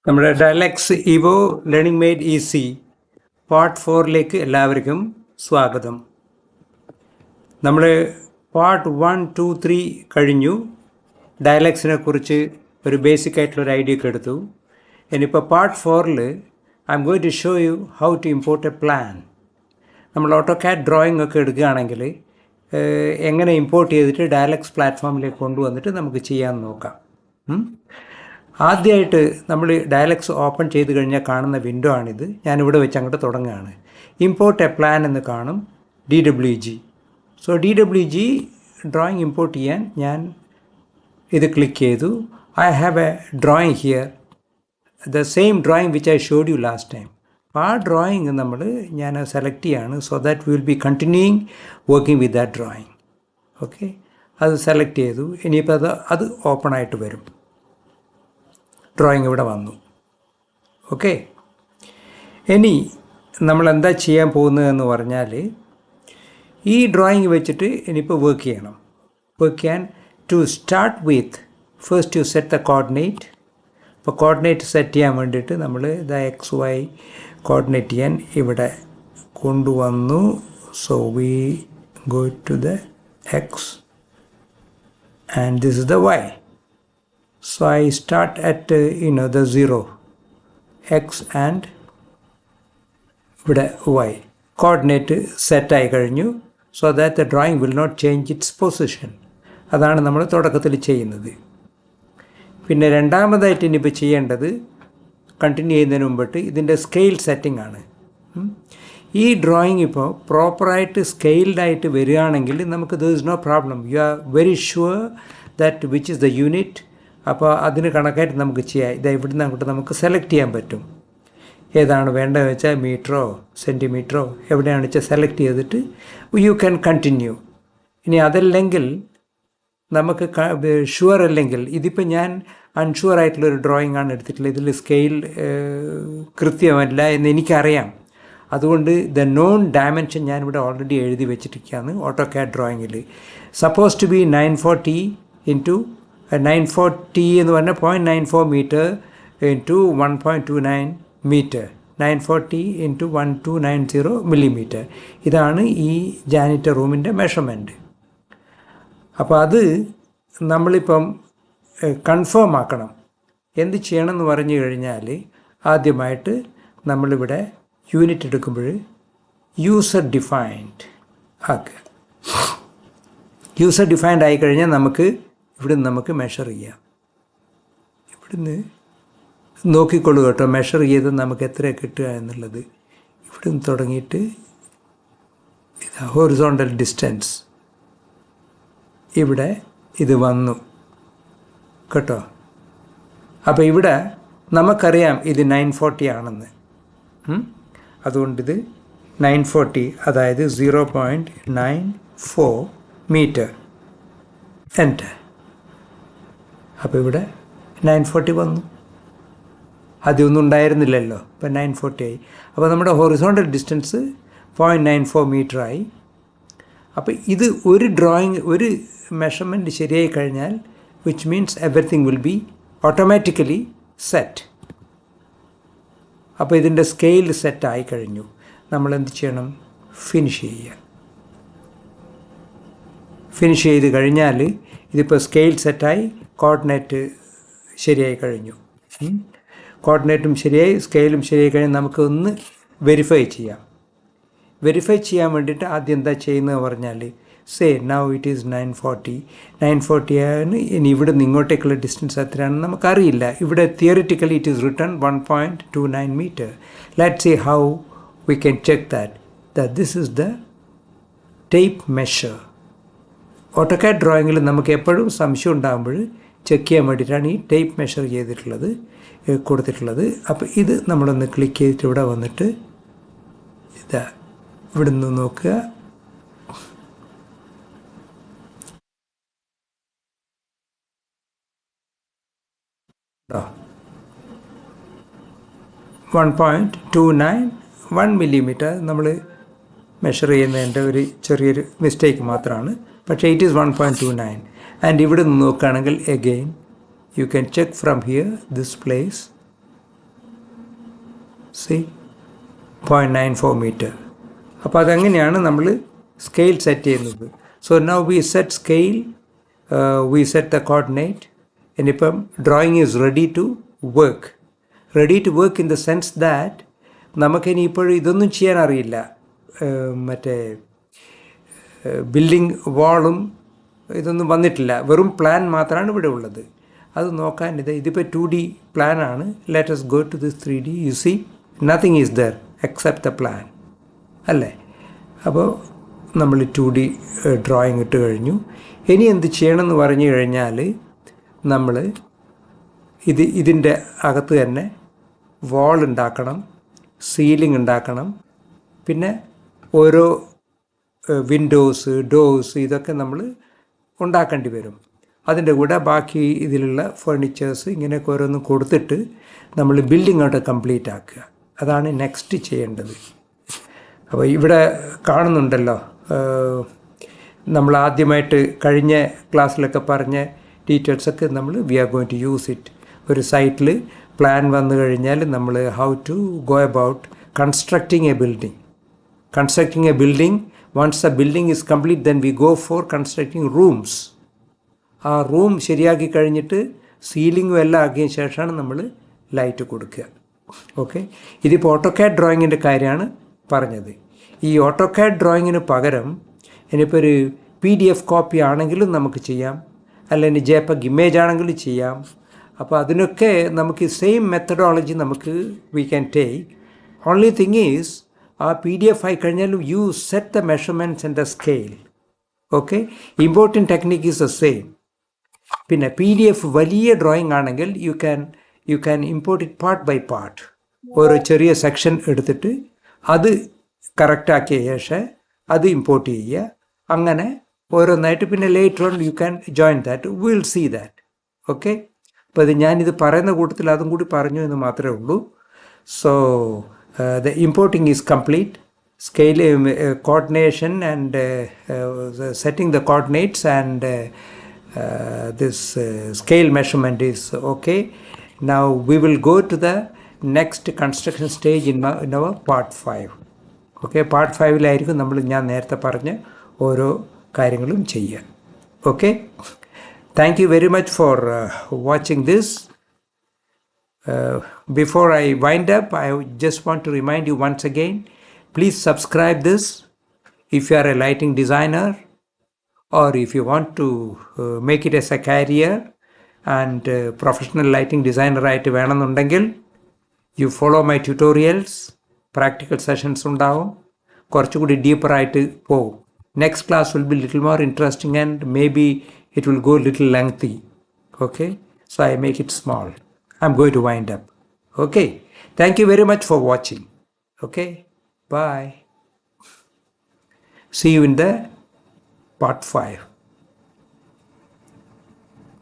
നമ്മുടെ DIALux evo learning made easy part 4ലേക്ക് എല്ലാവർക്കും സ്വാഗതം. നമ്മൾ പാർട്ട് 1, 2, 3 കഴിഞ്ഞു. ഡയലക്സിനെ കുറിച്ച് ഒരു ബേസിക് ആയിട്ടുള്ളൊരു ഐഡിയ ഒക്കെ എടുത്തു. ഇനിയിപ്പോൾ പാർട്ട് 4ൽ I'm going to show you how to import a plan. നമ്മൾ ഓട്ടോകാഡ് ഡ്രോയിങ് ഒക്കെ എടുക്കുകയാണെങ്കിൽ എങ്ങനെ ഇമ്പോർട്ട് ചെയ്തിട്ട് ഡയലക്സ് പ്ലാറ്റ്ഫോമിലേക്ക് കൊണ്ടുവന്നിട്ട് നമുക്ക് ചെയ്യാൻ നോക്കാം. ആദ്യമായിട്ട് നമ്മൾ ഡയലക്സ് ഓപ്പൺ ചെയ്ത് കഴിഞ്ഞാൽ കാണുന്ന വിൻഡോ ആണിത്. ഞാനിവിടെ വെച്ച് അങ്ങോട്ട് തുടങ്ങുകയാണ്. ഇമ്പോർട്ട് എ പ്ലാൻ എന്ന് കാണും, DWG. So DWG drawing import ചെയ്യാൻ ഞാൻ ഇത് ക്ലിക്ക് ചെയ്തു. I have a drawing here, the same drawing which I showed you last time. അപ്പോൾ ആ ഡ്രോയിങ് ഞാൻ സെലക്ട് ചെയ്യാണ്. So that will be continuing working with that drawing. Okay, അത് select ചെയ്തു. ഇനിയിപ്പോൾ അത് ഓപ്പണായിട്ട് വരും. ഡ്രോയിങ് ഇവിടെ വന്നു. ഓക്കെ, ഇനി നമ്മൾ എന്താ ചെയ്യാൻ പോകുന്നതെന്ന് പറഞ്ഞാൽ ഈ ഡ്രോയിങ് വെച്ചിട്ട് ഇനിയിപ്പോൾ വർക്ക് ചെയ്യണം. വർക്ക് ചെയ്യാൻ to start with first you set the coordinate. ഇപ്പോൾ കോർഡിനേറ്റ് സെറ്റ് ചെയ്യാൻ വേണ്ടിയിട്ട് നമ്മൾ ദ XY കോർഡിനേറ്റ് ചെയ്യാൻ ഇവിടെ കൊണ്ടുവന്നു. So we go to the X and this is the Y. So I start at the 0, X and ഇവിടെ Y. Coordinate സെറ്റായി കഴിഞ്ഞു. So that the drawing will not change its position. അതാണ് നമ്മൾ തുടക്കത്തിൽ ചെയ്യുന്നത്. പിന്നെ രണ്ടാമതായിട്ട് ഇനിയിപ്പോൾ ചെയ്യേണ്ടത്, കണ്ടിന്യൂ ചെയ്യുന്നതിന് മുമ്പിട്ട് ഇതിൻ്റെ സ്കെയിൽ സെറ്റിംഗ് ആണ്. ഈ ഡ്രോയിങ് ഇപ്പോൾ പ്രോപ്പറായിട്ട് സ്കെയിൽഡായിട്ട് വരികയാണെങ്കിൽ നമുക്ക് there is no problem. You are very sure that which is the unit. അപ്പോൾ അതിന് കണക്കായിട്ട് നമുക്ക് ചെയ്യാം. ഇത് ഇവിടുന്ന് അങ്ങോട്ട് നമുക്ക് സെലക്ട് ചെയ്യാൻ പറ്റും. ഏതാണ് വേണ്ടതെന്ന് വെച്ചാൽ മീറ്ററോ സെൻറ്റിമീറ്ററോ എവിടെയാണെന്ന് വെച്ചാൽ സെലക്ട് ചെയ്തിട്ട് യു ക്യാൻ കണ്ടിന്യൂ. ഇനി അതല്ലെങ്കിൽ നമുക്ക് ഷുവർ അല്ലെങ്കിൽ, ഇതിപ്പോൾ ഞാൻ അൺഷുവർ ആയിട്ടുള്ളൊരു ഡ്രോയിങ് ആണ് എടുത്തിട്ടുള്ളത്. ഇതിൽ സ്കെയിൽ കൃത്യമല്ല എന്ന് എനിക്കറിയാം. അതുകൊണ്ട് ദ നോൺ ഡയമെൻഷൻ ഞാനിവിടെ ഓൾറെഡി എഴുതി വെച്ചിരിക്കുകയാണ് ഓട്ടോകാഡ് ഡ്രോയിങ്ങിൽ. സപ്പോസ് ടു ബി 940 ഇൻറ്റു 940 എന്ന് പറഞ്ഞാൽ 0.94 metre into 1.29 metre, 940 into 1290 millimetre. ഇതാണ് ഈ ജാനിറ്റർ റൂമിൻ്റെ മെഷർമെൻറ്റ്. അപ്പോൾ അത് നമ്മളിപ്പം കൺഫേം ആക്കണം. എന്ത് ചെയ്യണമെന്ന് പറഞ്ഞു കഴിഞ്ഞാൽ ആദ്യമായിട്ട് നമ്മളിവിടെ യൂണിറ്റ് എടുക്കുമ്പോൾ യൂസർ ഡിഫൈൻഡ് ആക്കുക. യൂസർ ഡിഫൈൻഡ് ആയിക്കഴിഞ്ഞാൽ ഇവിടുന്ന് നമുക്ക് മെഷർ ചെയ്യാം. ഇവിടുന്ന് നോക്കിക്കൊള്ളു കേട്ടോ, മെഷർ ചെയ്ത് നമുക്ക് എത്ര കിട്ടുക എന്നുള്ളത്. ഇവിടുന്ന് തുടങ്ങിയിട്ട് ഹൊറിസോണ്ടൽ ഡിസ്റ്റൻസ് ഇവിടെ ഇത് വന്നു കേട്ടോ. അപ്പോൾ ഇവിടെ നമുക്കറിയാം ഇത് 940 ആണെന്ന്. അതുകൊണ്ടിത് 940, അതായത് 0.94 മീറ്റർ. എൻ്റർ. അപ്പോൾ ഇവിടെ 940 വന്നു. അതൊന്നും ഉണ്ടായിരുന്നില്ലല്ലോ, ഇപ്പോൾ 940 ആയി. അപ്പോൾ നമ്മുടെ ഹൊറിസോണ്ടൽ ഡിസ്റ്റൻസ് 0.94 മീറ്ററായി. അപ്പോൾ ഇത് ഒരു മെഷർമെൻറ്റ് ശരിയായി കഴിഞ്ഞാൽ which means everything will be automatically set. അപ്പോൾ ഇതിൻ്റെ സ്കെയിൽ സെറ്റായി കഴിഞ്ഞു. നമ്മൾ എന്ത് ചെയ്യണം? ഫിനിഷ് ചെയ്യുക. ഫിനിഷ് ചെയ്ത് കഴിഞ്ഞാൽ ഇതിപ്പോൾ സ്കെയിൽ സെറ്റായി, കോർഡിനേറ്റ് ശരിയായി കഴിഞ്ഞു. കോർഡിനേറ്റും ശരിയായി, സ്കെയിലും ശരിയായി കഴിഞ്ഞാൽ നമുക്കൊന്ന് വെരിഫൈ ചെയ്യാം. വെരിഫൈ ചെയ്യാൻ വേണ്ടിയിട്ട് ആദ്യം എന്താ ചെയ്യുന്നത് പറഞ്ഞാൽ, സേ നൗ ഇറ്റ് ഈസ് 940 ആണ്. ഇനി ഇവിടെ നിന്ന് ഇങ്ങോട്ടേക്കുള്ള ഡിസ്റ്റൻസ് എത്രയാണെന്ന് നമുക്കറിയില്ല. ഇവിടെ theoretically it is written 1.29 metre. Let's see how we can check that this is the tape measure. AutoCAD ഡ്രോയിങ്ങിൽ നമുക്ക് എപ്പോഴും സംശയം ഉണ്ടാകുമ്പോൾ ചെക്ക് ചെയ്യാൻ വേണ്ടിയിട്ടാണ് ഈ ടേപ്പ് മെഷർ കൊടുത്തിട്ടുള്ളത്. അപ്പോൾ ഇത് നമ്മളൊന്ന് ക്ലിക്ക് ചെയ്തിട്ട് ഇവിടെ വന്നിട്ട് ഇവിടെ നിന്ന് നോക്കുക. 1.291 മില്ലിമീറ്റർ നമ്മൾ മെഷർ ചെയ്യുന്നതിൻ്റെ ഒരു ചെറിയൊരു മിസ്റ്റേക്ക് മാത്രമാണ്. പക്ഷേ ഇറ്റ് ഈസ് 1.29. ആൻഡ് ഇവിടെ നിന്ന് നോക്കുകയാണെങ്കിൽ again you can check from here this place see 0.94 metre. അപ്പോൾ അതെങ്ങനെയാണ് നമ്മൾ സ്കെയിൽ സെറ്റ് ചെയ്യുന്നത്. So now we set scale, we set the coordinate. ഇനിയിപ്പം drawing is ready to work. Ready to work in the sense that നമുക്കിനി ഇപ്പോഴും ഇതൊന്നും ചെയ്യാൻ അറിയില്ല. മറ്റേ ബിൽഡിംഗ് വാളും ഇതൊന്നും വന്നിട്ടില്ല, വെറും പ്ലാൻ മാത്രമാണ് ഇവിടെ ഉള്ളത്. അത് നോക്കാൻ ഇതിപ്പോൾ 2D പ്ലാനാണ്. Let us go to this 3D. You see, nothing is there except the plan. അല്ലേ? അപ്പോൾ നമ്മൾ 2D ഡ്രോയിങ് ഇട്ട് കഴിഞ്ഞു. ഇനി എന്ത് ചെയ്യണമെന്ന് പറഞ്ഞു കഴിഞ്ഞാൽ നമ്മൾ ഇതിൻ്റെ അകത്ത് തന്നെ വാൾ ഉണ്ടാക്കണം, സീലിംഗ് ഉണ്ടാക്കണം, പിന്നെ ഓരോ വിൻഡോസ്, ഡോർസ് ഇതൊക്കെ നമ്മൾ ഉണ്ടാക്കേണ്ടി വരും. അതിൻ്റെ കൂടെ ബാക്കി ഇതിലുള്ള ഫർണിച്ചേഴ്സ് ഇങ്ങനെയൊക്കെ ഓരോന്നും കൊടുത്തിട്ട് നമ്മൾ ബിൽഡിംഗ് അവിടെ കംപ്ലീറ്റ് ആക്കുക. അതാണ് നെക്സ്റ്റ് ചെയ്യേണ്ടത്. അപ്പോൾ ഇവിടെ കാണുന്നുണ്ടല്ലോ, നമ്മൾ ആദ്യമായിട്ട് കഴിഞ്ഞ ക്ലാസ്സിലൊക്കെ പറഞ്ഞ ഡീറ്റെയിൽസൊക്കെ നമ്മൾ we are going to use it. ഒരു സൈറ്റിൽ പ്ലാൻ വന്നു കഴിഞ്ഞാൽ നമ്മൾ how to go about constructing a building. Constructing a building, once the building is complete, then we go for constructing rooms. ആ റൂം ശരിയാക്കി കഴിഞ്ഞിട്ട് സീലിങ്ങും എല്ലാം ആക്കിയ ശേഷമാണ് നമ്മൾ ലൈറ്റ് കൊടുക്കുക. ഓക്കെ, ഇതിപ്പോൾ ഓട്ടോകാഡ് ഡ്രോയിങ്ങിൻ്റെ കാര്യമാണ് പറഞ്ഞത്. ഈ ഓട്ടോകാഡ് ഡ്രോയിങ്ങിന് പകരം ഇനിയിപ്പോൾ ഒരു PDF കോപ്പി ആണെങ്കിലും നമുക്ക് ചെയ്യാം, അല്ലെങ്കിൽ JPEG ഇമേജ് ആണെങ്കിലും ചെയ്യാം. അപ്പോൾ അതിനൊക്കെ നമുക്ക് സെയിം മെത്തഡോളജി നമുക്ക് we can take. Only thing is ആ PDF ആയി കഴിഞ്ഞാലും you set the measurements and the scale. Okay, important technique is the same. പിന്നെ PDF വലിയ ഡ്രോയിങ് ആണെങ്കിൽ you can import it part by part. ഓരോ ചെറിയ section എടുത്തിട്ട് അത് കറക്റ്റാക്കിയ ശേഷം അത് ഇമ്പോർട്ട് ചെയ്യുക. അങ്ങനെ ഓരോന്നായിട്ട് പിന്നെ later on you can join that. Will see that. Okay, അപ്പോൾ ഇത് ഞാനിത് പറയുന്ന കൂട്ടത്തിൽ അതും കൂടി പറഞ്ഞു എന്ന് മാത്രമേ ഉള്ളൂ. So the importing is complete. Scale coordination and setting the coordinates and this scale measurement is okay. Now we will go to the next construction stage in our part 5. Okay, part 5-ലായിരിക്കും നമ്മൾ ഞാൻ നേരത്തെ പറഞ്ഞ ഓരോ കാര്യങ്ങളും ചെയ്യുക. Okay, thank you very much for watching this. Before I wind up, I just want to remind you once again, please subscribe this if you are a lighting designer, or if you want to make it as a career and professional lighting designer ആയിട്ട് വേണമെന്നുണ്ടെങ്കിൽ you follow my tutorials. Practical sessions ഉണ്ടാവും, കുറച്ചുകൂടി ഡീപ്പറായിട്ട് പോകും. Next class will be little more interesting and maybe it will go little lengthy. Okay, so I make it small. I'm going to wind up. Okay, thank you very much for watching. Okay, bye. See you in the part 5.